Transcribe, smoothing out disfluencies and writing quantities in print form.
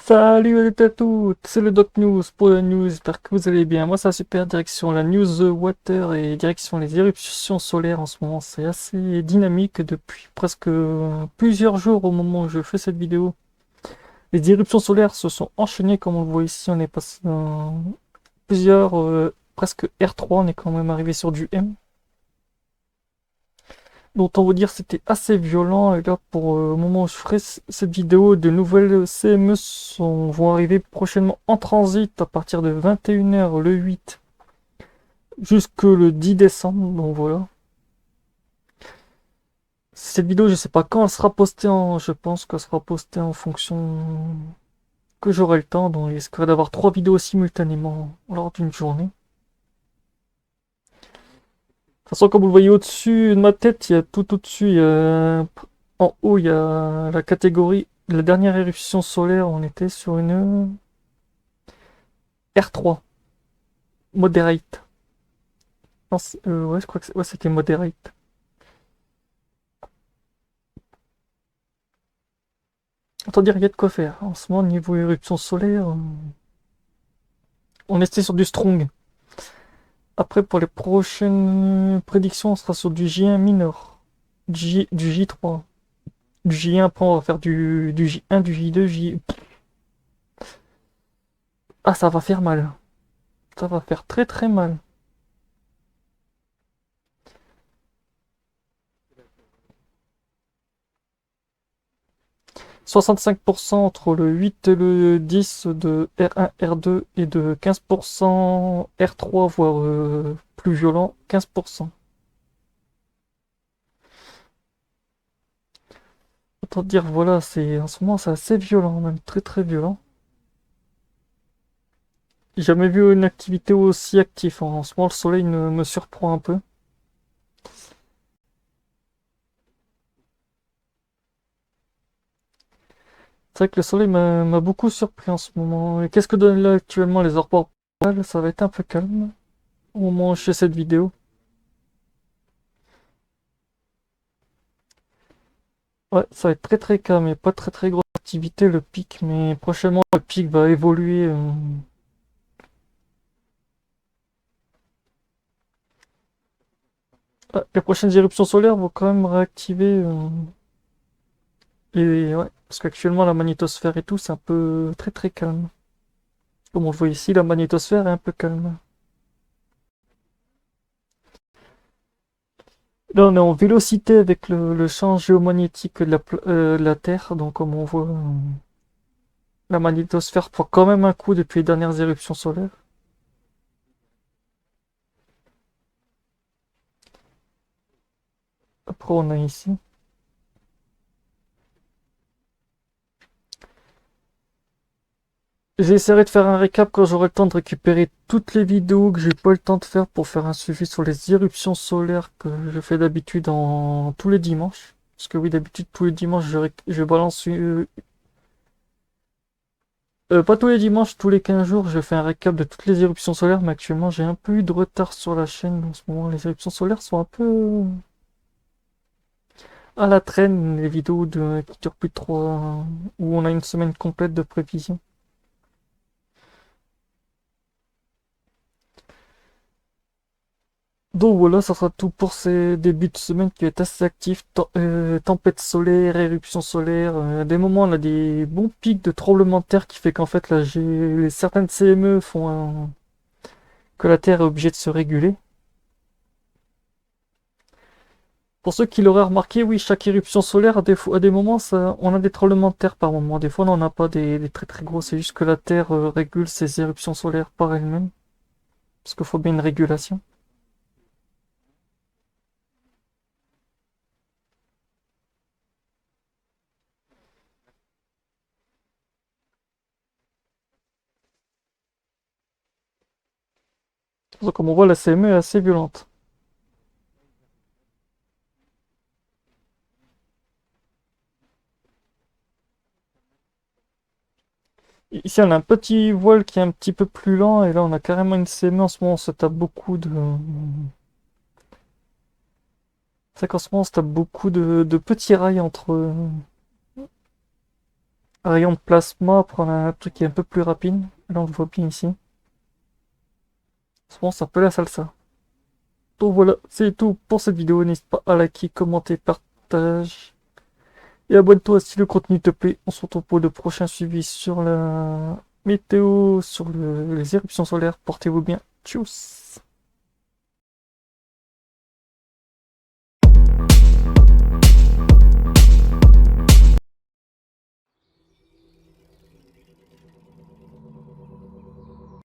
Salut à toutes, c'est le Doc News pour la news, j'espère que vous allez bien. Moi ça va super, direction la news water et direction les éruptions solaires en ce moment. C'est assez dynamique depuis presque plusieurs jours au moment où je fais cette vidéo. Les éruptions solaires se sont enchaînées comme on le voit ici, on est passé dans plusieurs, presque R3, on est quand même arrivé sur du M. Donc on va dire c'était assez violent et là pour au moment où je ferai cette vidéo, de nouvelles CME vont arriver prochainement en transit à partir de 21h le 8 jusque le 10 décembre. Donc voilà. Cette vidéo je sais pas quand elle sera postée je pense qu'elle sera postée en fonction que j'aurai le temps, donc il risquerait d'avoir 3 vidéos simultanément lors d'une journée. De toute façon, comme vous le voyez au-dessus de ma tête, il y a tout au-dessus, en haut, il y a la catégorie, la dernière éruption solaire, on était sur une R3, moderate. Non, ouais, je crois que ouais, c'était moderate. Autant dire, il y a de quoi faire. En ce moment, niveau éruption solaire, on était sur du strong. Après, pour les prochaines prédictions, on sera sur du J1 mineur, du J3, du J1, après on va faire du J1, du J2, J... Ah, ça va faire mal. Ça va faire très très mal. 65% entre le 8 et le 10 de R1, R2 et de 15% R3, voire plus violent, 15%. Autant dire, voilà, en ce moment c'est assez violent, même très très violent. J'ai jamais vu une activité aussi active. En ce moment, le soleil me surprend un peu. C'est vrai que le soleil m'a beaucoup surpris en ce moment. Et qu'est-ce que donnent là actuellement les aurores boréales? Ça va être un peu calme au moment où je fais cette vidéo. Ouais, ça va être très très calme et pas très très grosse activité le pic, mais prochainement le pic va évoluer. Les prochaines éruptions solaires vont quand même réactiver. Et ouais, parce qu'actuellement la magnétosphère et tout, c'est un peu très très calme. Comme on le voit ici, la magnétosphère est un peu calme. Là, on est en vélocité avec le champ géomagnétique de la Terre, donc comme on voit, la magnétosphère prend quand même un coup depuis les dernières éruptions solaires. Après, on a ici. J'essaierai de faire un récap quand j'aurai le temps de récupérer toutes les vidéos que j'ai pas le temps de faire pour faire un suivi sur les éruptions solaires que je fais d'habitude tous les dimanches. Parce que oui, d'habitude, tous les dimanches, je balance pas tous les dimanches, tous les 15 jours, je fais un récap de toutes les éruptions solaires, mais actuellement j'ai un peu eu de retard sur la chaîne en ce moment. Les éruptions solaires sont un peu à la traîne, les vidéos qui durent plus de 3, où on a une semaine complète de prévision. Donc voilà, ça sera tout pour ces débuts de semaine qui est assez actif. Tempête solaire, éruption solaire. À des moments, on a des bons pics de tremblements de terre qui fait qu'en fait, là, certaines CME que la Terre est obligée de se réguler. Pour ceux qui l'auraient remarqué, oui, chaque éruption solaire, à des moments, on a des tremblements de terre par moment. Des fois, on n'en a pas des très très gros. C'est juste que la Terre régule ses éruptions solaires par elle-même. Parce qu'il faut bien une régulation. Donc, comme on voit, la CME est assez violente. Ici, on a un petit voile qui est un petit peu plus lent. Et là, on a carrément une CME. En ce moment, on se tape beaucoup de... C'est vrai qu'en ce moment, on se tape beaucoup de petits rails entre... Rayon de plasma, prendre un truc qui est un peu plus rapide. Là, on le voit bien ici. Bon, c'est un peu la salsa. Donc voilà, c'est tout pour cette vidéo. N'hésite pas à liker, commenter, partage. Et abonne-toi si le contenu te plaît. On se retrouve pour de prochains suivis sur la météo, sur les éruptions solaires. Portez-vous bien. Tchuss!